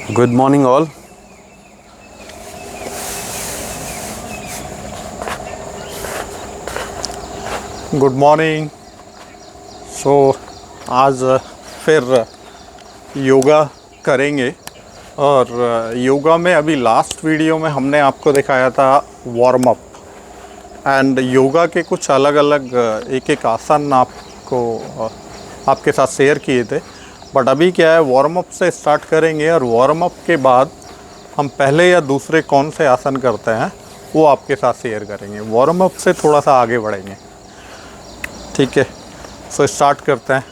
Good morning, all. Good morning. आज फिर योगा करेंगे और योगा में अभी लास्ट वीडियो में हमने आपको दिखाया था वार्म अप एंड योगा के कुछ अलग अलग एक एक आसन आपके साथ शेयर किए थे। बट अभी क्या है, वार्म अप से स्टार्ट करेंगे और वार्म अप के बाद हम पहले या दूसरे कौन से आसन करते हैं वो आपके साथ शेयर करेंगे। वार्म अप से थोड़ा सा आगे बढ़ेंगे, ठीक है। सो स्टार्ट करते हैं।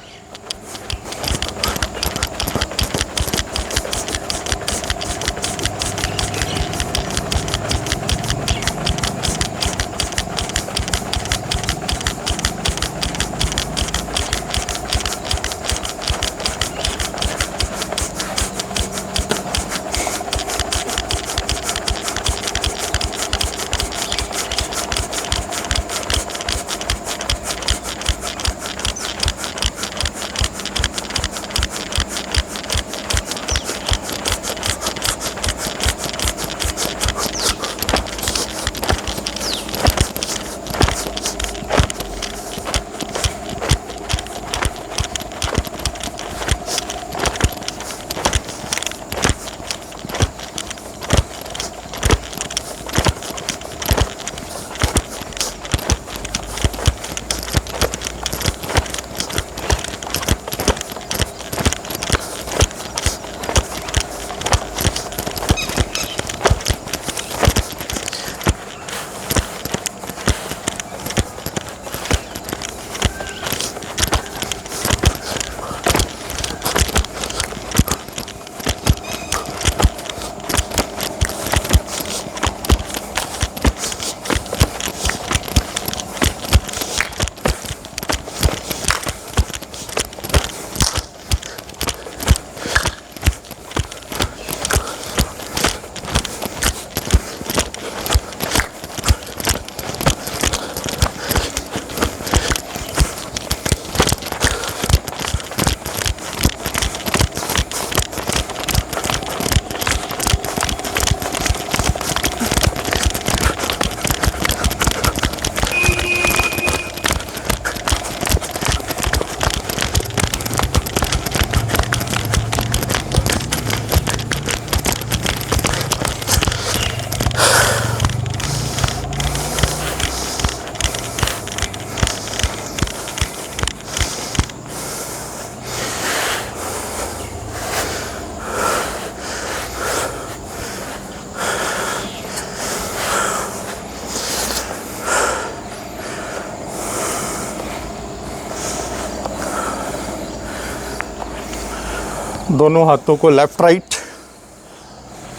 दोनों हाथों को लेफ्ट राइट,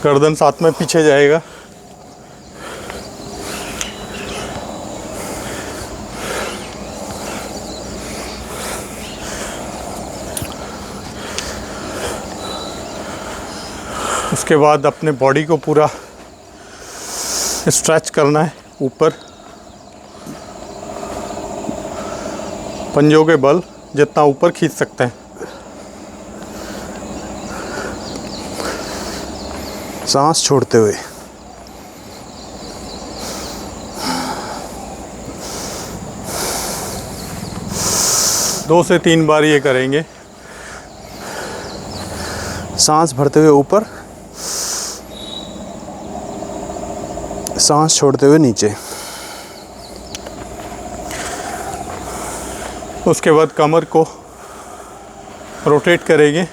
गर्दन साथ में पीछे जाएगा। उसके बाद अपने बॉडी को पूरा स्ट्रेच करना है ऊपर, पंजों के बल जितना ऊपर खींच सकते हैं। सांस छोड़ते हुए। दो से तीन बार ये करेंगे। सांस भरते हुए ऊपर, सांस छोड़ते हुए नीचे। उसके बाद कमर को रोटेट करेंगे।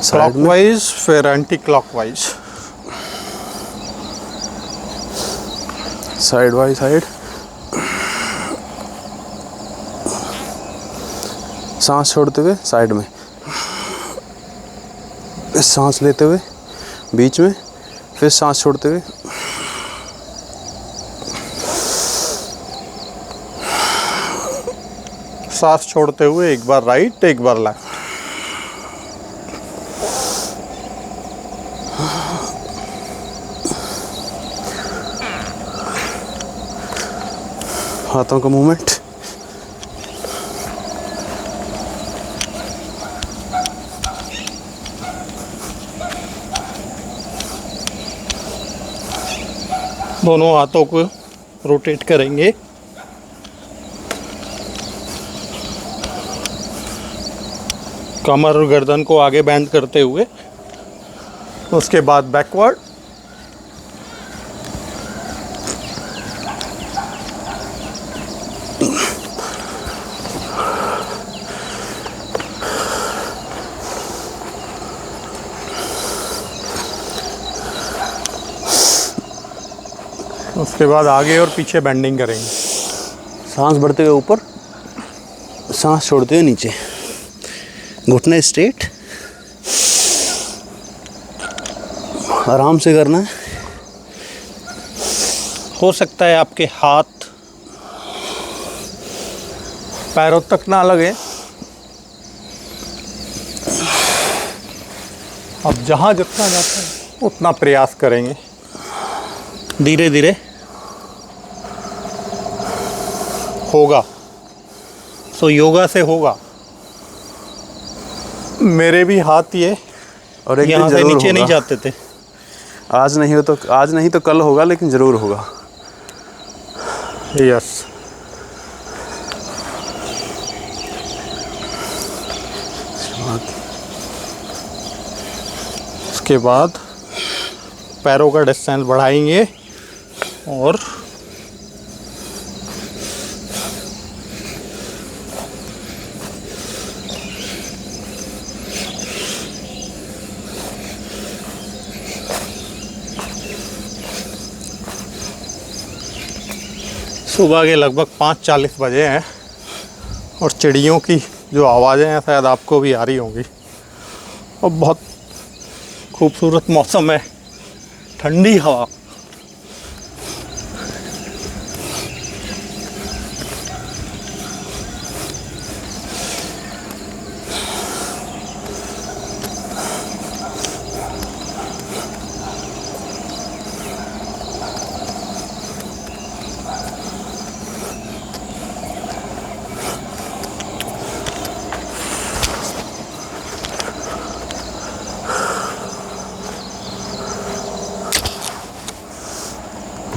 क्लॉकवाइज फिर anti clockwise, side by side. सांस छोड़ते हुए साइड में, सांस लेते हुए बीच में, फिर सांस छोड़ते हुए सांस छोड़ते हुए एक बार राइट एक बार लेफ्ट। हाथों का मूवमेंट। दोनों हाथों को रोटेट करेंगे। कमर और गर्दन को आगे बैंड करते हुए, उसके बाद बैकवर्ड। उसके बाद आगे और पीछे बेंडिंग करेंगे। सांस भरते हुए ऊपर, सांस छोड़ते हुए नीचे, घुटने स्ट्रेट, आराम से करना है। हो सकता है आपके हाथ पैरों तक ना लगे। अब जहाँ जितना जाता है उतना प्रयास करेंगे। धीरे धीरे होगा। सो योगा से होगा। मेरे भी हाथ ये और एक दिन यहाँ से जरूर नीचे नहीं होगा। जाते थे। आज नहीं तो कल होगा, लेकिन ज़रूर होगा। यस। उसके बाद पैरों का डिस्टेंस बढ़ाएंगे और सुबह के लगभग 5:40 बजे हैं और चिड़ियों की जो आवाज़ें हैं शायद आपको भी आ रही होंगी। और बहुत खूबसूरत मौसम है, ठंडी हवा।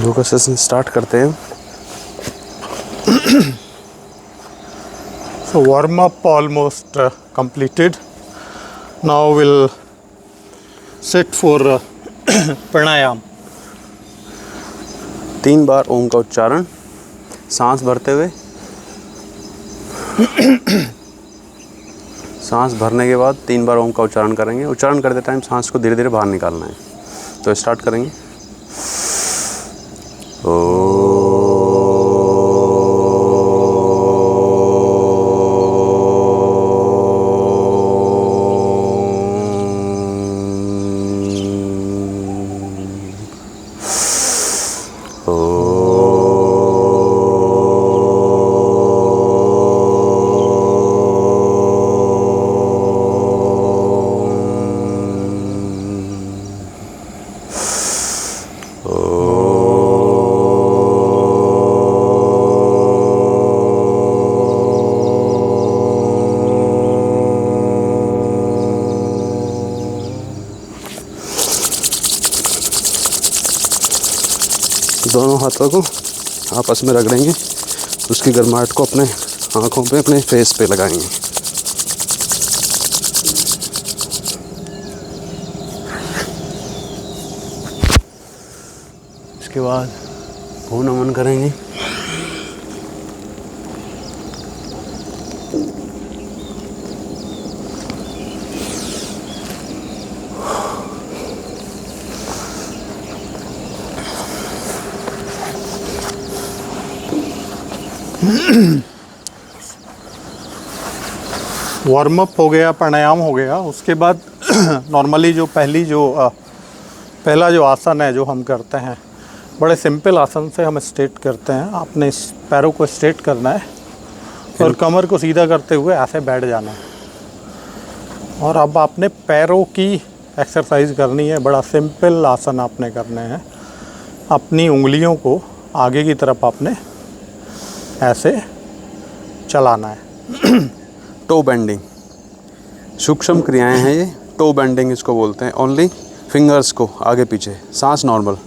योगा सेशन स्टार्ट करते हैं। So warm up almost completed. Now we'll sit for pranayam. 3 बार ओम का उच्चारण, सांस भरते हुए। सांस भरने के बाद 3 बार ओम का उच्चारण करेंगे। उच्चारण करते टाइम सांस को धीरे धीरे बाहर निकालना है। तो स्टार्ट करेंगे। दोनों हाथों को आपस में रगड़ेंगे। उसकी गर्माहट को अपने आँखों पे, अपने फेस पे लगाएंगे। इसके बाद भू नमन करेंगे। वार्म अप हो गया, प्राणायाम हो गया। उसके बाद नॉर्मली जो पहली जो पहला जो आसन है जो हम करते हैं, बड़े सिंपल आसन से हम स्ट्रेट करते हैं। आपने इस पैरों को स्ट्रेट करना है और कमर को सीधा करते हुए ऐसे बैठ जाना है। और अब आपने पैरों की एक्सरसाइज करनी है। बड़ा सिंपल आसन आपने करने हैं। अपनी उंगलियों को आगे की तरफ आपने ऐसे चलाना है। टो बेंडिंग, सूक्ष्म क्रियाएं हैं ये। टो बेंडिंग इसको बोलते हैं। ओनली फिंगर्स को आगे पीछे, सांस नॉर्मल।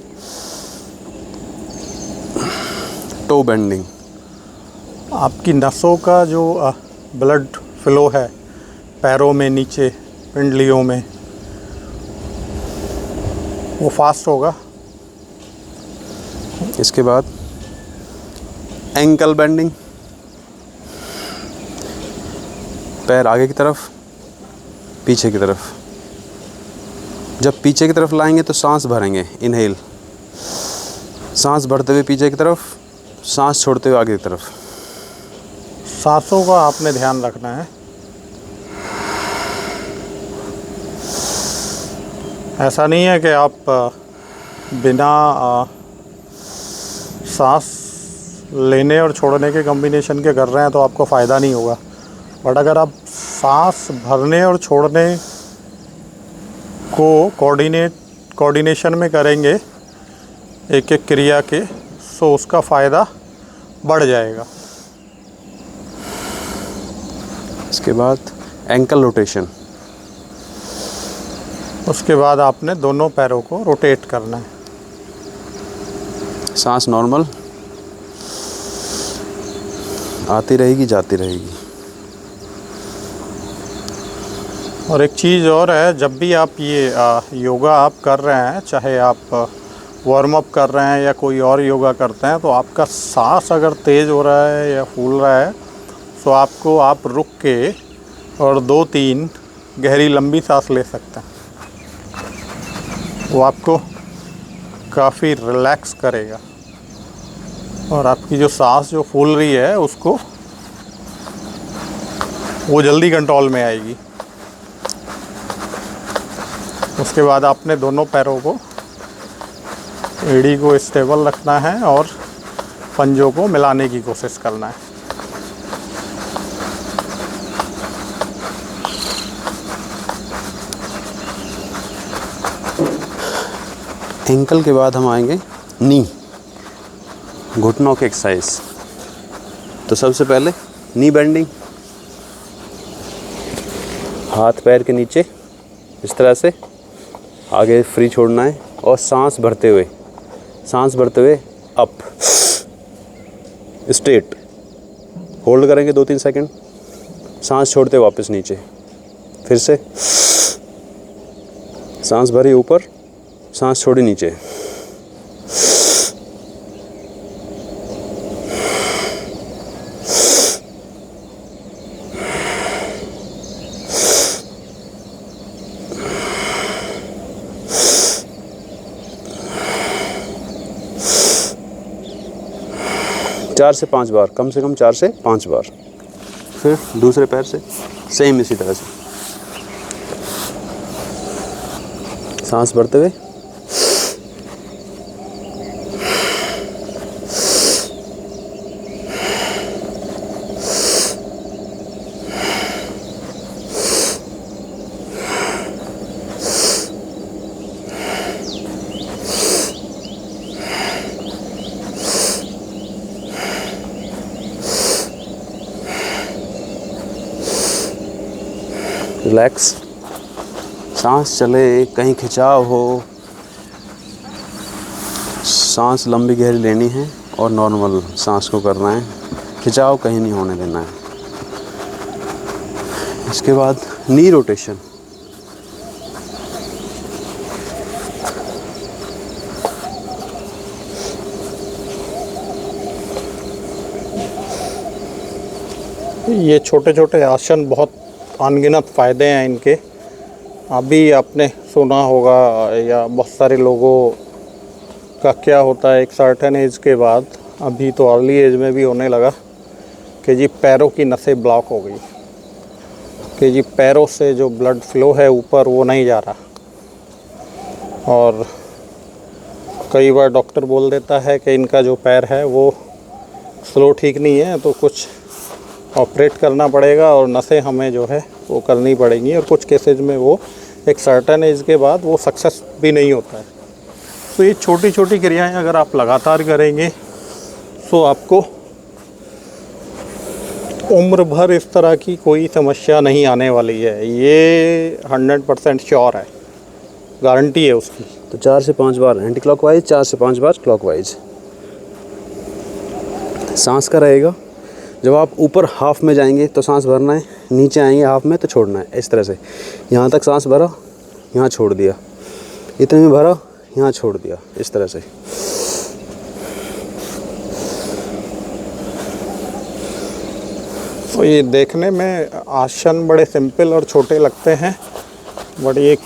To bending. आपकी नसों का जो ब्लड फ्लो है पैरों में, नीचे पिंडलियों में, वो फास्ट होगा। इसके बाद एंकल बेंडिंग, पैर आगे की तरफ, पीछे की तरफ। जब पीछे की तरफ लाएंगे तो सांस भरेंगे, इनहेल। सांस भरते हुए पीछे की तरफ, सांस छोड़ते हुए आगे की तरफ। सांसों का आपने ध्यान रखना है। ऐसा नहीं है कि आप बिना सांस लेने और छोड़ने के कॉम्बिनेशन के कर रहे हैं तो आपको फ़ायदा नहीं होगा। बट अगर आप सांस भरने और छोड़ने को कोऑर्डिनेशन में करेंगे एक एक क्रिया के, तो उसका फ़ायदा बढ़ जाएगा। इसके बाद एंकल रोटेशन। उसके बाद आपने दोनों पैरों को रोटेट करना है। सांस नॉर्मल आती रहेगी, जाती रहेगी। और एक चीज़ और है, जब भी आप ये योगा आप कर रहे हैं, चाहे आप वार्म अप कर रहे हैं या कोई और योगा करते हैं, तो आपका सांस अगर तेज़ हो रहा है या फूल रहा है तो आप रुक के और 2-3 गहरी लंबी सांस ले सकते हैं। वो आपको काफ़ी रिलैक्स करेगा और आपकी जो सांस जो फूल रही है उसको वो जल्दी कंट्रोल में आएगी। उसके बाद आपने दोनों पैरों को, एड़ी को स्टेबल रखना है और पंजों को मिलाने की कोशिश करना है। एंकल के बाद हम आएंगे नी, घुटनों के एक्सरसाइज। तो सबसे पहले नी बेंडिंग, हाथ पैर के नीचे इस तरह से आगे फ्री छोड़ना है और सांस भरते हुए अप, स्ट्रेट होल्ड करेंगे 2-3 सेकंड, सांस छोड़ते हुए वापस नीचे, फिर से सांस भरी ऊपर, सांस छोड़ी नीचे। चार से 5 बार, कम से कम 4 से 5 बार। फिर दूसरे पैर से सेम इसी तरह से सांस भरते हुए रिलैक्स, सांस चले, कहीं खिंचाव हो, सांस लंबी गहरी लेनी है और नॉर्मल सांस को करना है, खिंचाव कहीं नहीं होने देना है। इसके बाद नी रोटेशन, ये छोटे छोटे आसन बहुत अनगिनत फ़ायदे हैं इनके। अभी आपने सुना होगा या बहुत सारे लोगों का क्या होता है एक सर्टेन एज के बाद, अभी तो अर्ली एज में भी होने लगा कि जी पैरों की नसें ब्लॉक हो गई, कि जी पैरों से जो ब्लड फ्लो है ऊपर वो नहीं जा रहा। और कई बार डॉक्टर बोल देता है कि इनका जो पैर है वो स्लो ठीक नहीं है, तो कुछ ऑपरेट करना पड़ेगा और नसें हमें जो है वो करनी पड़ेंगी, और कुछ केसेज में वो एक सर्टेन एज के बाद वो सक्सेस भी नहीं होता है। तो ये छोटी छोटी क्रियाएं अगर आप लगातार करेंगे तो आपको उम्र भर इस तरह की कोई समस्या नहीं आने वाली है, ये 100% श्योर है, गारंटी है उसकी। तो 4 से 5 बार एंटी क्लॉकवाइज, 4 से 5 बार क्लॉकवाइज। सांस का रहेगा, जब आप ऊपर हाफ में जाएंगे तो सांस भरना है, नीचे आएंगे हाफ में तो छोड़ना है, इस तरह से। यहाँ तक सांस भरा, यहाँ छोड़ दिया, इतने में भरा, यहाँ छोड़ दिया, इस तरह से। तो ये देखने में आसन बड़े सिंपल और छोटे लगते हैं, बट ये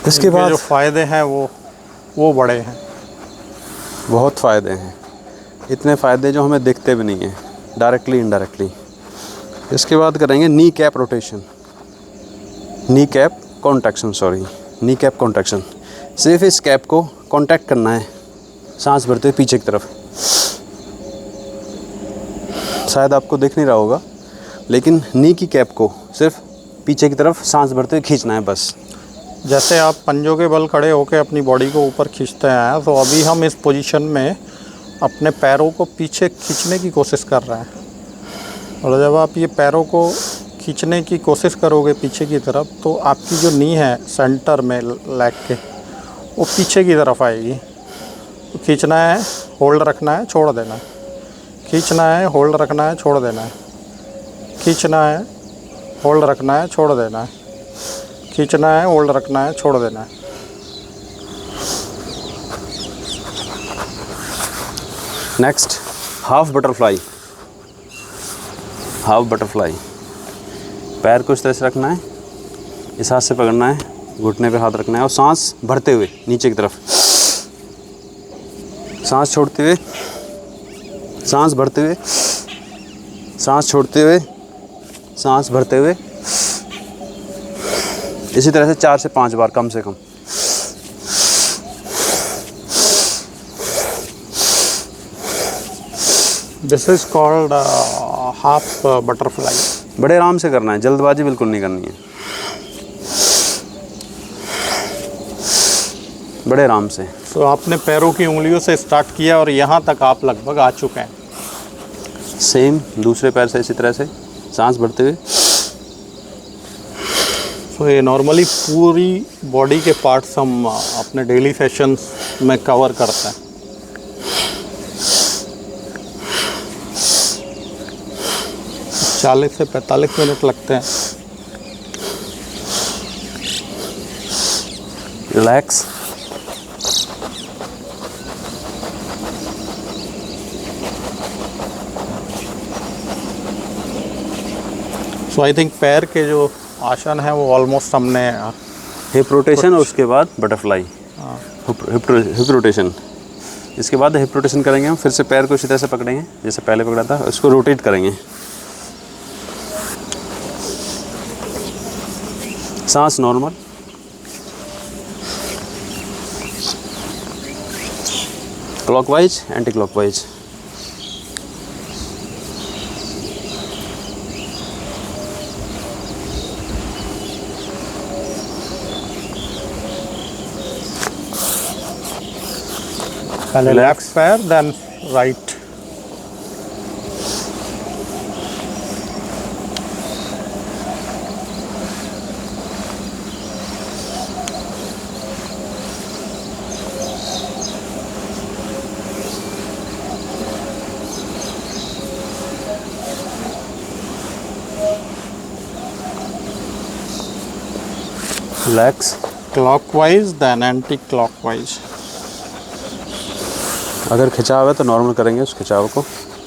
इसके बाद जो फ़ायदे हैं वो बड़े हैं, बहुत फ़ायदे हैं, इतने फ़ायदे जो हमें दिखते भी नहीं हैं, डायरेक्टली इनडायरेक्टली। इसके बाद करेंगे knee cap rotation, knee cap contraction, knee cap contraction. सिर्फ इस कैप को कॉन्टैक्ट करना है सांस भरते हुए पीछे की तरफ। शायद आपको दिख नहीं रहा होगा, लेकिन नी की कैप को सिर्फ पीछे की तरफ सांस भरते हुए खींचना है बस। जैसे आप पंजों के बल खड़े होकर अपनी बॉडी को ऊपर खींचते हैं, तो अभी हम इस पोजीशन में अपने पैरों को पीछे खींचने की कोशिश कर रहे हैं, और जब आप ये पैरों को खींचने की कोशिश करोगे पीछे की तरफ, तो आपकी जो नी है सेंटर में लेग के, वो पीछे की तरफ आएगी। तो खींचना है, होल्ड रखना है, छोड़ देना है, खींचना है, होल्ड रखना है, छोड़ देना है, खींचना है, होल्ड रखना है, छोड़ देना है, खींचना है, होल्ड रखना है, छोड़ देना है। Next half butterfly. Half butterfly, पैर को इस तरह से रखना है, इस हाथ से पकड़ना है, घुटने पे हाथ रखना है और सांस भरते हुए नीचे की तरफ, सांस छोड़ते हुए, सांस भरते हुए, सांस छोड़ते हुए, सांस भरते हुए, इसी तरह से 4 से 5 बार कम से कम। This is called half butterfly. बड़े आराम से करना है, जल्दबाजी बिल्कुल नहीं करनी है, बड़े आराम से। तो आपने पैरों की उंगलियों से स्टार्ट किया और यहाँ तक आप लगभग आ चुके हैं। सेम दूसरे पैर से इसी तरह से सांस भरते हुए। तो ये नॉर्मली पूरी बॉडी के पार्ट्स हम अपने डेली सेशंस में कवर करते हैं। चालीस से 45 मिनट लगते हैं। रिलैक्स, सो आई थिंक पैर के जो आसन है वो ऑलमोस्ट हमने हिप रोटेशन और उसके बाद बटरफ्लाई, हिप रोटेशन। इसके बाद हिप रोटेशन करेंगे हम, फिर से पैर को इसी तरह से पकड़ेंगे जैसे पहले पकड़ा था, उसको रोटेट करेंगे। सांस नॉर्मल, क्लॉकवाइज, एंटी क्लॉकवाइज। पहले लेफ्ट पैर then right. Relax, clockwise then anti clockwise. अगर खिंचाव है तो नॉर्मल करेंगे उस खिंचाव को,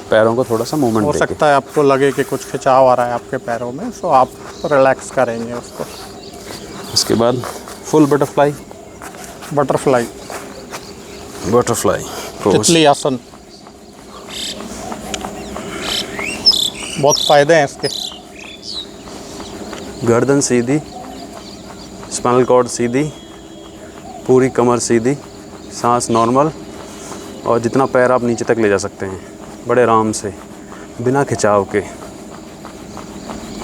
पैरों को थोड़ा सा मूवमेंट हो देके। सकता है आपको लगे कि कुछ खिंचाव आ रहा है आपके पैरों में, सो आप रिलैक्स करेंगे उसको। इसके बाद फुल बटरफ्लाई, बटरफ्लाई, बटरफ्लाई तितली आसन। बहुत फ़ायदे हैं इसके। गर्दन सीधी, स्पाइनल कॉर्ड सीधी, पूरी कमर सीधी, सांस नॉर्मल, और जितना पैर आप नीचे तक ले जा सकते हैं बड़े आराम से, बिना खिंचाव के।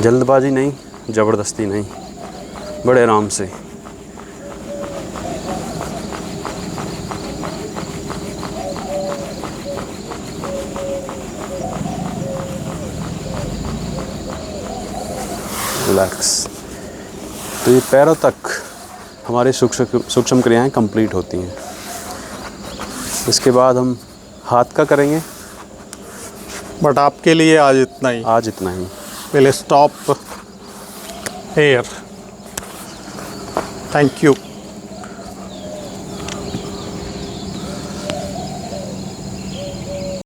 जल्दबाजी नहीं, ज़बरदस्ती नहीं, बड़े आराम से। रिलैक्स। तो ये पैरों तक हमारी सूक्ष्म क्रियाएं कंप्लीट होती हैं। इसके बाद हम हाथ का करेंगे। बट आपके लिए आज इतना ही। आज इतना ही। Will stop here. Thank you.